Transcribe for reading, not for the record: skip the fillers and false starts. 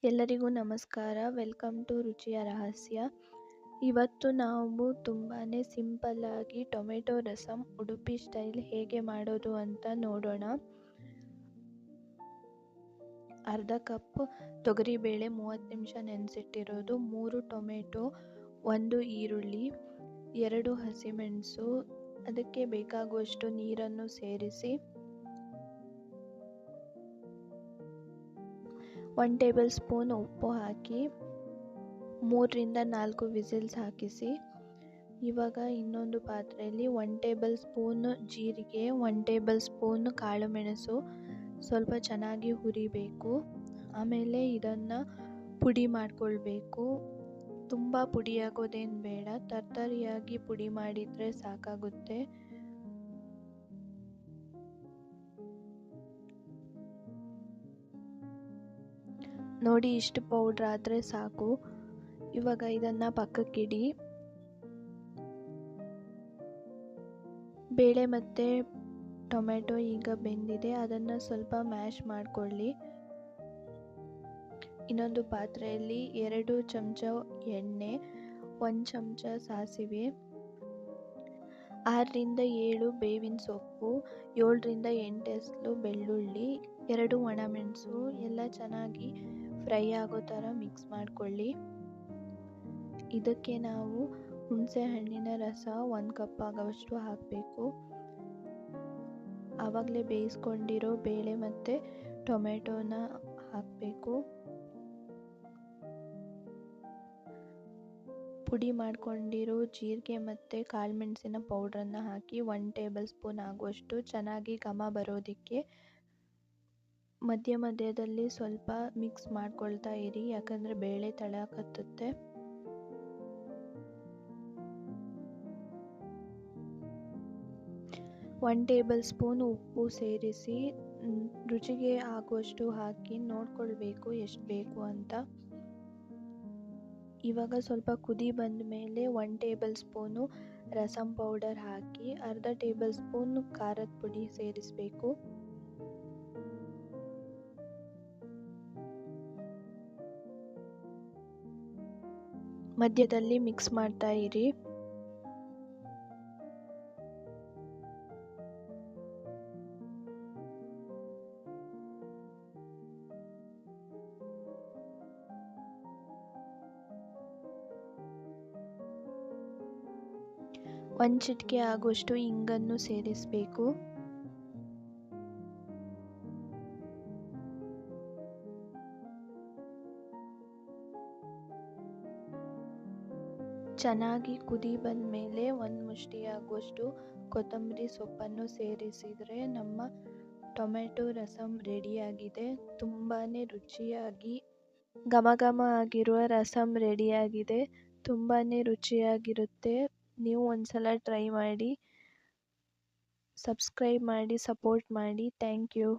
ಎಲ್ಲರಿಗೂ ನಮಸ್ಕಾರ. Welcome to ರುಚಿಯ ರಹಸ್ಯ. ಇವತ್ತು ನಾವು ತುಂಬಾ ಸಿಂಪಲ್ಲಾಗಿ ಟೊಮೆಟೊ ರಸಮ್ ಉಡುಪಿ ಸ್ಟೈಲ್ ಹೇಗೆ ಮಾಡೋದು ಅಂತ ನೋಡೋಣ. ಅರ್ಧ ಕಪ್ ತೊಗರಿಬೇಳೆ 30 ನಿಮಿಷ ನೆನೆಸಿಟ್ಟಿರೋದು, 3 ಟೊಮೆಟೊ, 1 ಈರುಳ್ಳಿ, 2 ಹಸಿಮೆಣಸು, ಅದಕ್ಕೆ ಬೇಕಾಗುವಷ್ಟು ನೀರನ್ನು ಸೇರಿಸಿ 1 ಟೇಬಲ್ ಸ್ಪೂನ್ ಉಪ್ಪು ಹಾಕಿ 3ರಿಂದ 4 ವಿಸಿಲ್ಸ್ ಹಾಕಿಸಿ. ಇವಾಗ ಇನ್ನೊಂದು ಪಾತ್ರೆಯಲ್ಲಿ 1 ಟೇಬಲ್ ಸ್ಪೂನ್ ಜೀರಿಗೆ, 1 ಟೇಬಲ್ ಸ್ಪೂನ್ ಕಾಳುಮೆಣಸು ಸ್ವಲ್ಪ ಚೆನ್ನಾಗಿ ಹುರಿಬೇಕು. ಆಮೇಲೆ ಇದನ್ನು ಪುಡಿ ಮಾಡಿಕೊಳ್ಬೇಕು. ತುಂಬ ಪುಡಿಯಾಗೋದೇನು ಬೇಡ, ತರ್ತರಿಯಾಗಿ ಪುಡಿ ಮಾಡಿದರೆ ಸಾಕಾಗುತ್ತೆ. ನೋಡಿ, ಇಷ್ಟು ಪೌಡ್ರ್ ಆದರೆ ಸಾಕು. ಇವಾಗ ಇದನ್ನು ಪಕ್ಕಕ್ಕಿಡಿ. ಬೇಳೆ ಮತ್ತು ಟೊಮೆಟೊ ಈಗ ಬೆಂದಿದೆ, ಅದನ್ನು ಸ್ವಲ್ಪ ಮ್ಯಾಶ್ ಮಾಡಿಕೊಳ್ಳಿ. ಇನ್ನೊಂದು ಪಾತ್ರೆಯಲ್ಲಿ 2 ಚಮಚ ಎಣ್ಣೆ, 1 ಚಮಚ ಸಾಸಿವೆ, 6ರಿಂದ 7 ಬೇವಿನ ಸೊಪ್ಪು, 7ರಿಂದ 8 ಎಸಳು ಬೆಳ್ಳುಳ್ಳಿ, 2 ಒಣಮೆಣಸು ಎಲ್ಲ ಚೆನ್ನಾಗಿ ಫ್ರೈ ಆಗೋ ಥರ ಮಿಕ್ಸ್ ಮಾಡಿಕೊಳ್ಳಿ. ಇದಕ್ಕೆ ನಾವು ಹುಣಸೆ ಹಣ್ಣಿನ ರಸ 1 ಕಪ್ ಆಗುವಷ್ಟು ಹಾಕಬೇಕು. ಆವಾಗಲೇ ಬೇಯಿಸ್ಕೊಂಡಿರೋ ಬೇಳೆ ಮತ್ತು ಟೊಮೆಟೊನ ಹಾಕಬೇಕು. ಪುಡಿ ಮಾಡಿಕೊಂಡಿರೋ ಜೀರಿಗೆ ಮತ್ತು ಕಾಳುಮೆಣಸಿನ ಪೌಡ್ರನ್ನು ಹಾಕಿ 1 ಟೇಬಲ್ ಸ್ಪೂನ್ ಆಗುವಷ್ಟು ಚೆನ್ನಾಗಿ ಘಮ ಬರೋದಕ್ಕೆ ಮಧ್ಯದಲ್ಲಿ ಸ್ವಲ್ಪ ಮಿಕ್ಸ್ ಮಾಡ್ಕೊಳ್ತಾ ಇರಿ, ಯಾಕಂದರೆ ಬೇಳೆ ತಳ ಕತ್ತುತ್ತೆ. ಒನ್ ಟೇಬಲ್ ಸ್ಪೂನ್ ಉಪ್ಪು ಸೇರಿಸಿ ರುಚಿಗೆ ಆಗುವಷ್ಟು ಹಾಕಿ ನೋಡ್ಕೊಳ್ಬೇಕು ಎಷ್ಟು ಬೇಕು ಅಂತ. ಇವಾಗ ಸ್ವಲ್ಪ ಕುದಿ ಬಂದ ಮೇಲೆ 1 ಟೇಬಲ್ ಸ್ಪೂನು ರಸಮ್ ಪೌಡರ್ ಹಾಕಿ ಅರ್ಧ ಟೇಬಲ್ ಸ್ಪೂನ್ ಖಾರದ ಪುಡಿ ಸೇರಿಸಬೇಕು. ಮಧ್ಯದಲ್ಲಿ ಮಿಕ್ಸ್ ಮಾಡ್ತಾ ಇರಿ. ಒಂದು ಚಿಟಿಕೆ ಆಗುವಷ್ಟು ಇಂಗನ್ನು ಸೇರಿಸಬೇಕು. ಚೆನ್ನಾಗಿ ಕುದಿ ಬಂದ ಮೇಲೆ 1 ಮುಷ್ಟಿ ಆಗುವಷ್ಟು ಕೊತ್ತಂಬರಿ ಸೊಪ್ಪನ್ನು ಸೇರಿಸಿದರೆ ನಮ್ಮ ಟೊಮೆಟೊ ರಸಮ್ ರೆಡಿಯಾಗಿದೆ. ತುಂಬಾ ರುಚಿಯಾಗಿ ಘಮ ಘಮ ಆಗಿರುವ ರಸಮ್ ರೆಡಿಯಾಗಿದೆ. ತುಂಬಾ ರುಚಿಯಾಗಿರುತ್ತೆ. ನೀವು ಒಂದ್ಸಲ ಟ್ರೈ ಮಾಡಿ, ಸಬ್ಸ್ಕ್ರೈಬ್ ಮಾಡಿ, ಸಪೋರ್ಟ್ ಮಾಡಿ. Thank you.